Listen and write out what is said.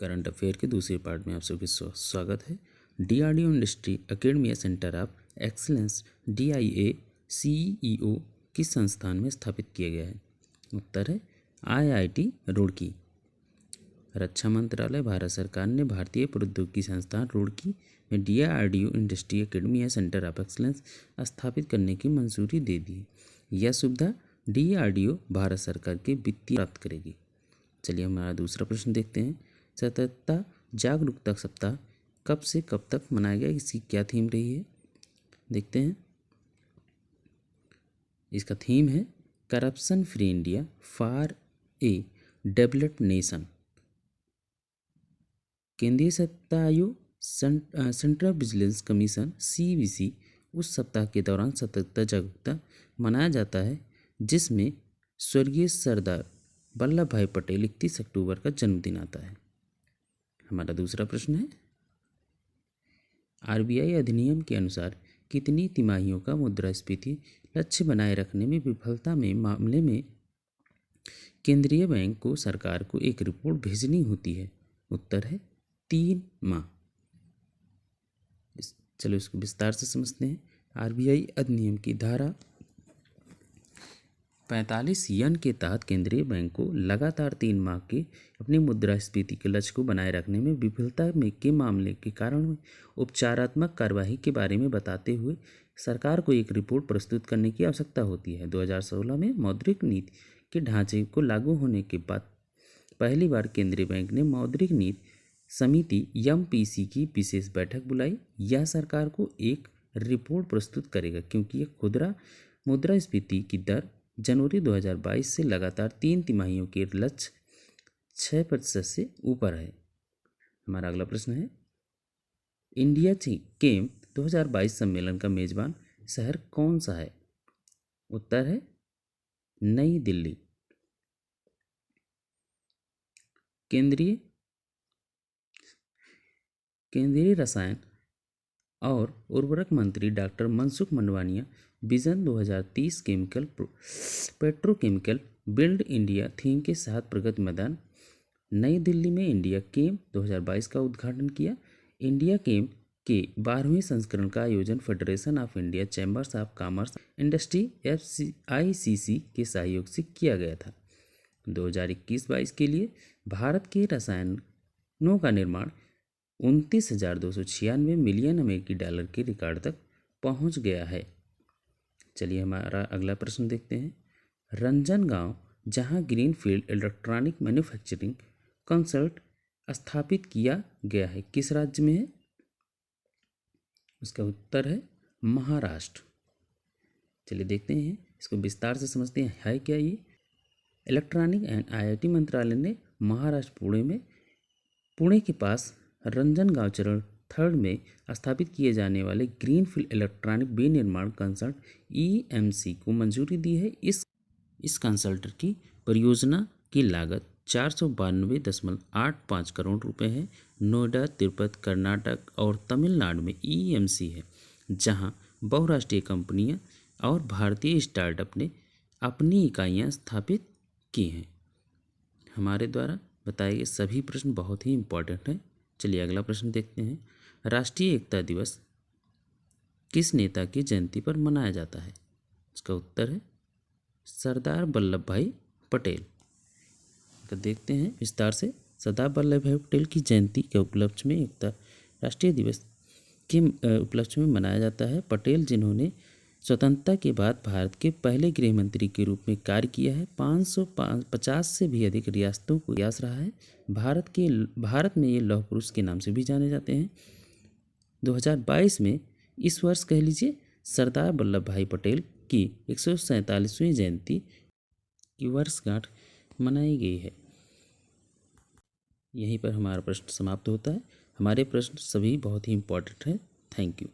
Current affair के दूसरे part में आप सभी का स्वागत है। DRDO industry academy centre of excellence DIA CEO किस संस्थान में स्थापित किया गया है? उत्तर है IIT रुड़की। रक्षा मंत्रालय भारत सरकार ने भारतीय प्रौद्योगिकी संस्थान रुड़की में DRDO industry academy centre of excellence स्थापित करने की मंजूरी दे दी। यह सुविधा डीआरडीओ भारत सरकार के वित्तीय प्राप्त करेगी। चलिए हमारा दूसरा प्रश्न देखते हैं। सतर्कता जागरूकता सप्ताह कब से कब तक मनाया गया, इसकी क्या थीम रही है? देखते हैं। इसका थीम है corruption free India for a developed nation. केंद्रीय सत्ता आयोग सेंट्रल विजिलेंस कमीशन CVC उस सप्ताह के दौरान सतर्कता जागरूकता मनाया जाता है जिसमें स्वर्गीय सरदार वल्लभ भाई पटेल 31 अक्टूबर का जन्मदिन आता है। हमारा दूसरा प्रश्न है RBI अधिनियम के अनुसार कितनी तिमाहियों का मुद्रास्फीति लक्ष्य बनाए रखने में विफलता में मामले में केंद्रीय बैंक को सरकार को एक रिपोर्ट भेजनी होती है? उत्तर है 3 माह। चलो इसको विस्तार से समझते हैं। RBI अधिनियम की धारा 45 के तहत केंद्रीय बैंक को लगातार 3 माह के अपनी मुद्रास्फीति के लक्ष्य को बनाए रखने में विफलता में के मामले के कारण उपचारात्मक कार्यवाही के बारे में बताते हुए सरकार को एक रिपोर्ट प्रस्तुत करने की आवश्यकता होती है। 2016 में मौद्रिक नीति के ढांचे को लागू होने के बाद पहली बार केंद्रीय बैंक ने मौद्रिक नीति समिति MPC की विशेष बैठक बुलाई। यह सरकार को एक रिपोर्ट प्रस्तुत करेगा क्योंकि यह खुदरा मुद्रास्फीति की दर जनवरी 2022 से लगातार 3 तिमाहियों के लक्ष्य 6% से ऊपर है। हमारा अगला प्रश्न है इंडिया केम 2022 सम्मेलन का मेजबान शहर कौन सा है? उत्तर है नई दिल्ली। केंद्रीय रसायन और उर्वरक मंत्री doctor Mansukh Mandaviya vision 2030 chemical petrochemical build India theme के साथ प्रगति मैदान नई दिल्ली में इंडिया केम 2022 का उद्घाटन किया। इंडिया केम के 12वें संस्करण का आयोजन federation of India chambers of commerce industry FICC के सहयोग से किया गया था। 2021-22 के लिए भारत के रसायनों का निर्माण 29,296 मिलियन अमेरिकी डॉलर के रिकॉर्ड तक पहुंच गया है। चलिए हमारा अगला प्रश्न देखते हैं। रंजनगांव जहां ग्रीनफील्ड इलेक्ट्रॉनिक मैन्युफैक्चरिंग कंसल्ट स्थापित किया गया है किस राज्य में है? उसका उत्तर है महाराष्ट्र। चलिए देखते हैं इसको विस्तार से समझते हैं है क्या ये। इलेक्ट्रॉनिक एंड IIT मंत्रालय ने महाराष्ट्र पुणे के पास रंजनगांव चरण 3 में स्थापित किए जाने वाले ग्रीनफील्ड इलेक्ट्रॉनिक विनिर्माण कंसल्ट EMC को मंजूरी दी है। इस कंसल्टर की परियोजना की लागत 492.85 करोड़ रुपए है। नोएडा, तिरुपति, कर्नाटक और तमिलनाडु में EMC है जहां बहुराष्ट्रीय कंपनियां और भारतीय स्टार्टअप ने अपनी इकाइयां स्थापित की हैं। हमारे द्वारा बताए गए सभी प्रश्न बहुत ही इम्पोर्टेंट हैं। चलिए अगला प्रश्न देखते हैं। राष्ट्रीय एकता दिवस किस नेता की जयंती पर मनाया जाता है? इसका उत्तर है सरदार वल्लभ भाई पटेल। तो देखते हैं विस्तार से। सरदार वल्लभ भाई पटेल की जयंती के उपलक्ष्य में एकता राष्ट्रीय दिवस के उपलक्ष्य में मनाया जाता है। पटेल जिन्होंने स्वतंत्रता के बाद भारत के पहले गृह मंत्री के रूप में कार्य किया है, 550 से भी अधिक रियासतों को प्रयास रहा है। भारत में ये लौह पुरुष के नाम से भी जाने जाते हैं। 2022 में इस वर्ष कह लीजिए सरदार वल्लभ भाई पटेल की 147वीं जयंती की वर्षगांठ मनाई गई है। यहीं पर हमारा प्रश्न समाप्त होता है। हमारे प्रश्न सभी बहुत ही इम्पोर्टेंट हैं। Thank you.